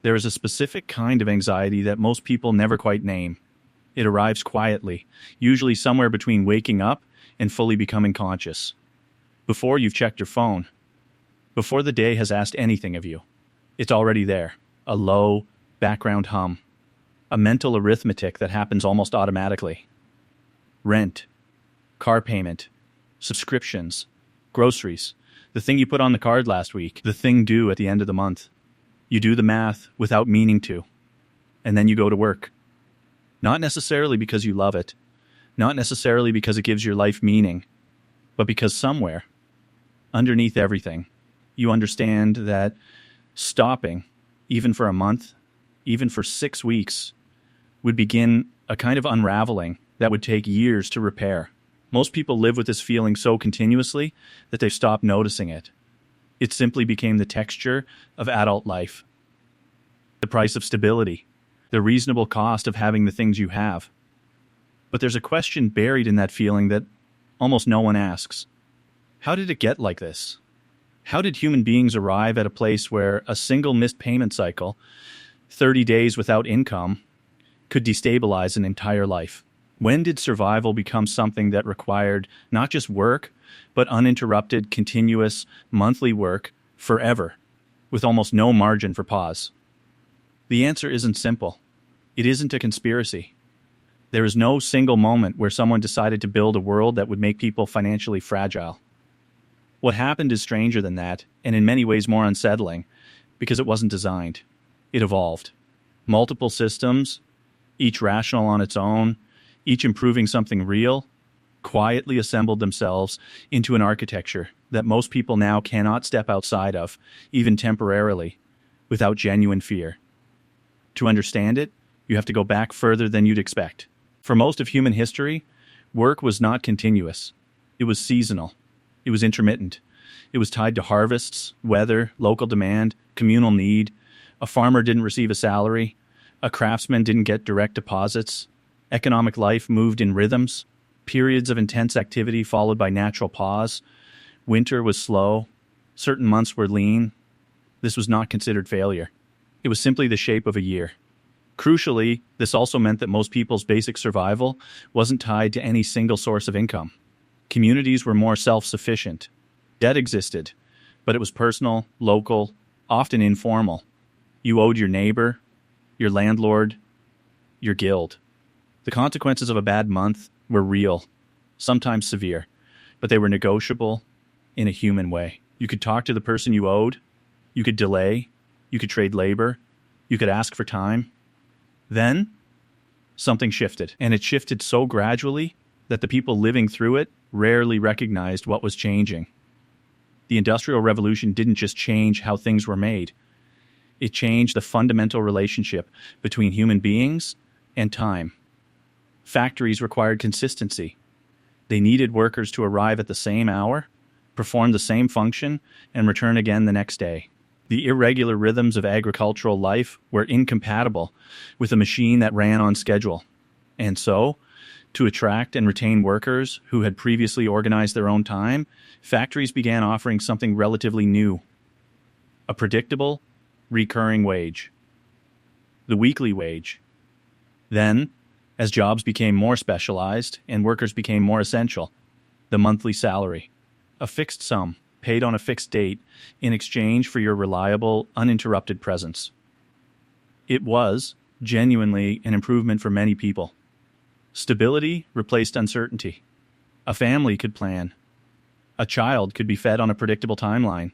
There is a specific kind of anxiety that most people never quite name. It arrives quietly, usually somewhere between waking up and fully becoming conscious. Before you've checked your phone, before the day has asked anything of you, it's already there, a low, background hum, a mental arithmetic that happens almost automatically. Rent, car payment, subscriptions, groceries, the thing you put on the card last week, the thing due at the end of the month. You do the math without meaning to, and then you go to work. Not necessarily because you love it, not necessarily because it gives your life meaning, but because somewhere, underneath everything, you understand that stopping, even for a month, even for 6 weeks, would begin a kind of unraveling that would take years to repair. Most people live with this feeling so continuously that they've stopped noticing it. It simply became the texture of adult life. The price of stability, the reasonable cost of having the things you have. But there's a question buried in that feeling that almost no one asks. How did it get like this? How did human beings arrive at a place where a single missed payment cycle, 30 days without income, could destabilize an entire life? When did survival become something that required not just work, but uninterrupted, continuous, monthly work forever, with almost no margin for pause? The answer isn't simple. It isn't a conspiracy. There is no single moment where someone decided to build a world that would make people financially fragile. What happened is stranger than that, and in many ways more unsettling, because it wasn't designed. It evolved. Multiple systems, each rational on its own, each improving something real, quietly assembled themselves into an architecture that most people now cannot step outside of, even temporarily, without genuine fear. To understand it, you have to go back further than you'd expect. For most of human history, work was not continuous. It was seasonal. It was intermittent. It was tied to harvests, weather, local demand, communal need. A farmer didn't receive a salary. A craftsman didn't get direct deposits. Economic life moved in rhythms, periods of intense activity followed by natural pause. Winter was slow. Certain months were lean. This was not considered failure. It was simply the shape of a year. Crucially, this also meant that most people's basic survival wasn't tied to any single source of income. Communities were more self-sufficient. Debt existed, but it was personal, local, often informal. You owed your neighbor, your landlord, your guild. The consequences of a bad month were real, sometimes severe, but they were negotiable in a human way. You could talk to the person you owed, you could delay, you could trade labor, you could ask for time. Then, something shifted, and it shifted so gradually that the people living through it rarely recognized what was changing. The Industrial Revolution didn't just change how things were made. It changed the fundamental relationship between human beings and time. Factories required consistency. They needed workers to arrive at the same hour, perform the same function, and return again the next day. The irregular rhythms of agricultural life were incompatible with a machine that ran on schedule. And so, to attract and retain workers who had previously organized their own time, factories began offering something relatively new: a predictable, recurring wage. The weekly wage. Then, as jobs became more specialized and workers became more essential, the monthly salary, a fixed sum, paid on a fixed date in exchange for your reliable, uninterrupted presence. It was, genuinely, an improvement for many people. Stability replaced uncertainty. A family could plan. A child could be fed on a predictable timeline.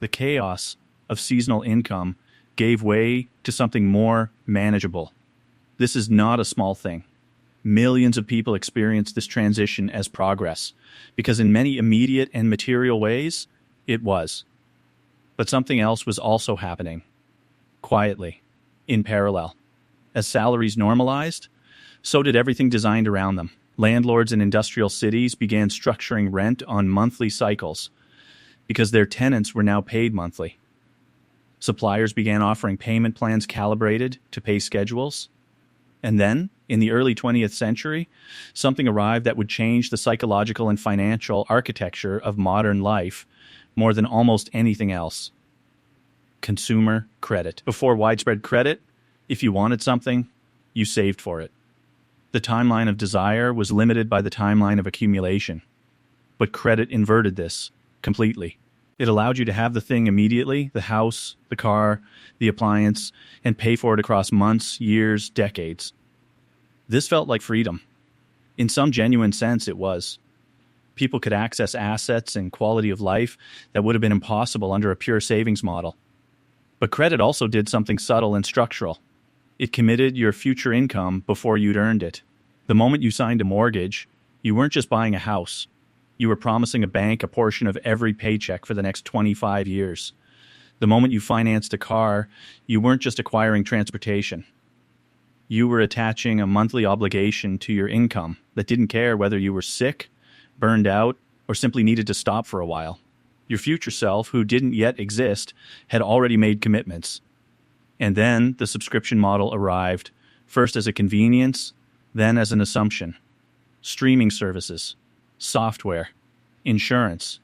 The chaos of seasonal income gave way to something more manageable. This is not a small thing. Millions of people experience this transition as progress, because in many immediate and material ways, it was. But something else was also happening, quietly, in parallel. As salaries normalized, so did everything designed around them. Landlords in industrial cities began structuring rent on monthly cycles, because their tenants were now paid monthly. Suppliers began offering payment plans calibrated to pay schedules. And then, in the early 20th century, something arrived that would change the psychological and financial architecture of modern life more than almost anything else. Consumer credit. Before widespread credit, if you wanted something, you saved for it. The timeline of desire was limited by the timeline of accumulation. But credit inverted this completely. It allowed you to have the thing immediately, the house, the car, the appliance, and pay for it across months, years, decades. This felt like freedom. In some genuine sense, it was. People could access assets and quality of life that would have been impossible under a pure savings model. But credit also did something subtle and structural. It committed your future income before you'd earned it. The moment you signed a mortgage, you weren't just buying a house. You were promising a bank a portion of every paycheck for the next 25 years. The moment you financed a car, you weren't just acquiring transportation. You were attaching a monthly obligation to your income that didn't care whether you were sick, burned out, or simply needed to stop for a while. Your future self, who didn't yet exist, had already made commitments. And then the subscription model arrived, first as a convenience, then as an assumption. Streaming services, software, insurance,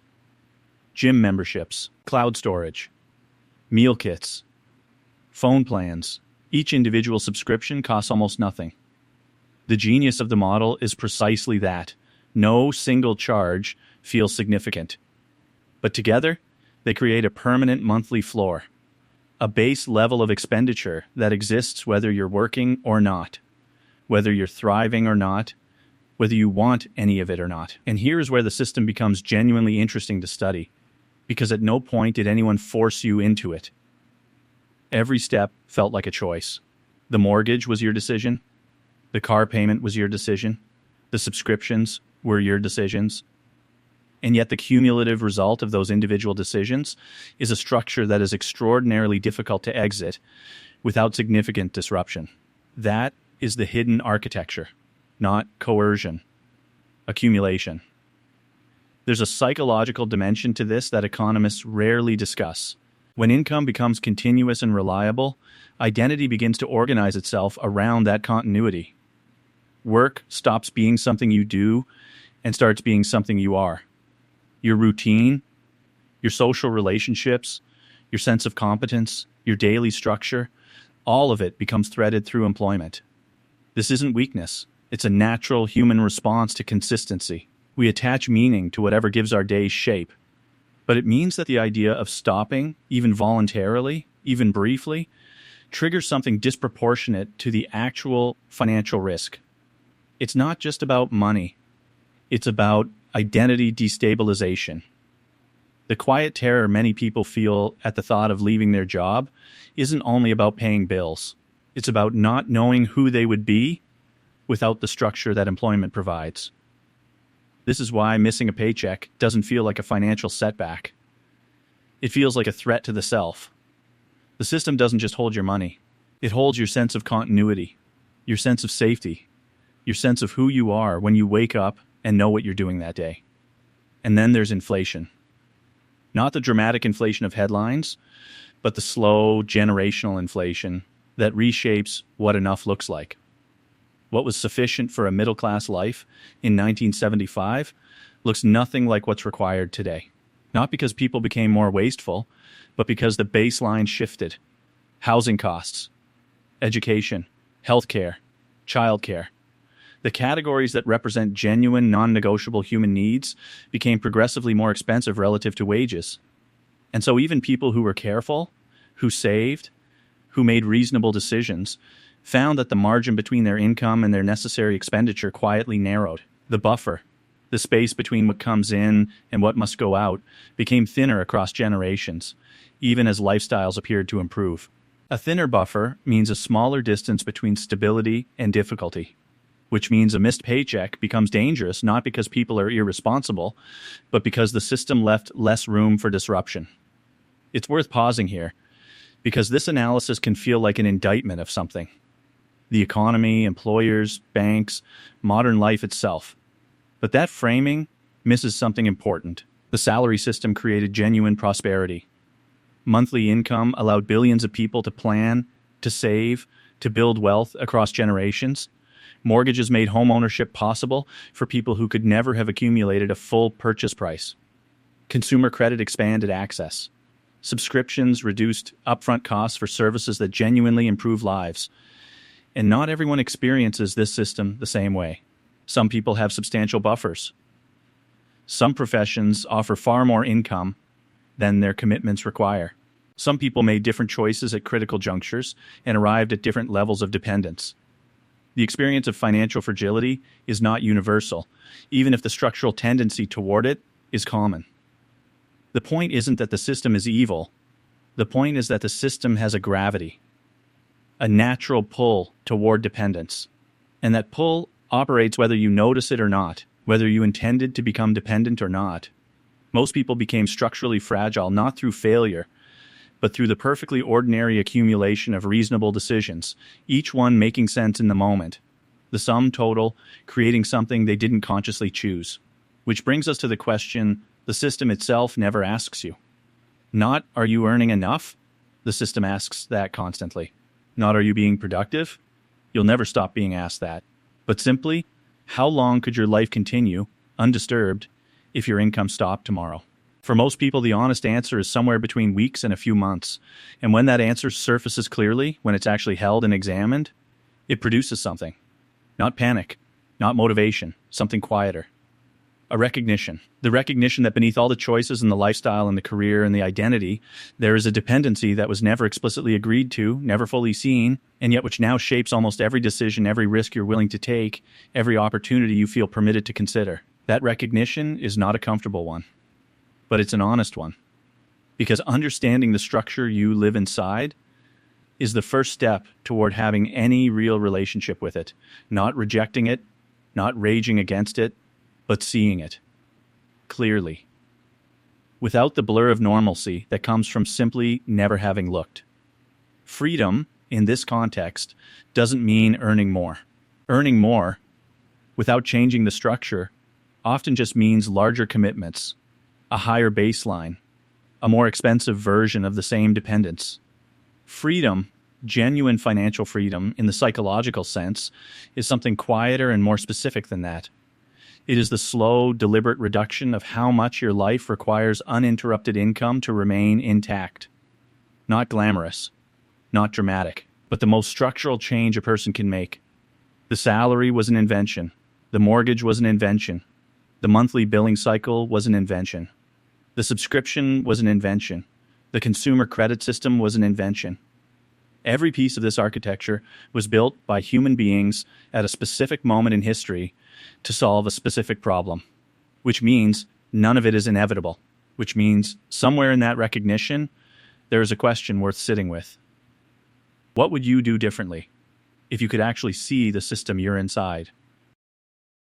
gym memberships, cloud storage, meal kits, phone plans. Each individual subscription costs almost nothing. The genius of the model is precisely that. No single charge feels significant. But together, they create a permanent monthly floor, a base level of expenditure that exists whether you're working or not, whether you're thriving or not, whether you want any of it or not. And here's where the system becomes genuinely interesting to study, because at no point did anyone force you into it. Every step felt like a choice. The mortgage was your decision. The car payment was your decision. The subscriptions were your decisions. And yet the cumulative result of those individual decisions is a structure that is extraordinarily difficult to exit without significant disruption. That is the hidden architecture, not coercion, accumulation. There's a psychological dimension to this that economists rarely discuss. When income becomes continuous and reliable, identity begins to organize itself around that continuity. Work stops being something you do and starts being something you are. Your routine, your social relationships, your sense of competence, your daily structure, all of it becomes threaded through employment. This isn't weakness. It's a natural human response to consistency. We attach meaning to whatever gives our days shape. But it means that the idea of stopping, even voluntarily, even briefly, triggers something disproportionate to the actual financial risk. It's not just about money. It's about identity destabilization. The quiet terror many people feel at the thought of leaving their job isn't only about paying bills. It's about not knowing who they would be without the structure that employment provides. This is why missing a paycheck doesn't feel like a financial setback. It feels like a threat to the self. The system doesn't just hold your money. It holds your sense of continuity, your sense of safety, your sense of who you are when you wake up and know what you're doing that day. And then there's inflation. Not the dramatic inflation of headlines, but the slow, generational inflation that reshapes what enough looks like. What was sufficient for a middle-class life in 1975 looks nothing like what's required today. Not because people became more wasteful, but because the baseline shifted. Housing costs, education, healthcare, childcare. The categories that represent genuine, non-negotiable human needs became progressively more expensive relative to wages. And so even people who were careful, who saved, who made reasonable decisions, found that the margin between their income and their necessary expenditure quietly narrowed. The buffer, the space between what comes in and what must go out, became thinner across generations, even as lifestyles appeared to improve. A thinner buffer means a smaller distance between stability and difficulty, which means a missed paycheck becomes dangerous not because people are irresponsible, but because the system left less room for disruption. It's worth pausing here, because this analysis can feel like an indictment of something. The economy, employers, banks, modern life itself. But that framing misses something important. The salary system created genuine prosperity. Monthly income allowed billions of people to plan, to save, to build wealth across generations. Mortgages made home ownership possible for people who could never have accumulated a full purchase price. Consumer credit expanded access. Subscriptions reduced upfront costs for services that genuinely improve lives. And not everyone experiences this system the same way. Some people have substantial buffers. Some professions offer far more income than their commitments require. Some people made different choices at critical junctures and arrived at different levels of dependence. The experience of financial fragility is not universal, even if the structural tendency toward it is common. The point isn't that the system is evil. The point is that the system has a gravity, a natural pull toward dependence. And that pull operates whether you notice it or not, whether you intended to become dependent or not. Most people became structurally fragile not through failure, but through the perfectly ordinary accumulation of reasonable decisions, each one making sense in the moment, the sum total creating something they didn't consciously choose. Which brings us to the question the system itself never asks you. Not, are you earning enough? The system asks that constantly. Not, are you being productive? You'll never stop being asked that. But simply, how long could your life continue, undisturbed, if your income stopped tomorrow? For most people, the honest answer is somewhere between weeks and a few months. And when that answer surfaces clearly, when it's actually held and examined, it produces something. Not panic, not motivation, something quieter. A recognition. The recognition that beneath all the choices in the lifestyle and the career and the identity, there is a dependency that was never explicitly agreed to, never fully seen, and yet which now shapes almost every decision, every risk you're willing to take, every opportunity you feel permitted to consider. That recognition is not a comfortable one, but it's an honest one. Because understanding the structure you live inside is the first step toward having any real relationship with it. Not rejecting it, not raging against it, but seeing it clearly, without the blur of normalcy that comes from simply never having looked. Freedom, in this context, doesn't mean earning more. Earning more, without changing the structure, often just means larger commitments, a higher baseline, a more expensive version of the same dependence. Freedom, genuine financial freedom in the psychological sense, is something quieter and more specific than that. It is the slow, deliberate reduction of how much your life requires uninterrupted income to remain intact. Not glamorous, not dramatic, but the most structural change a person can make. The salary was an invention. The mortgage was an invention. The monthly billing cycle was an invention. The subscription was an invention. The consumer credit system was an invention. Every piece of this architecture was built by human beings at a specific moment in history to solve a specific problem, which means none of it is inevitable, which means somewhere in that recognition, there is a question worth sitting with. What would you do differently if you could actually see the system you're inside?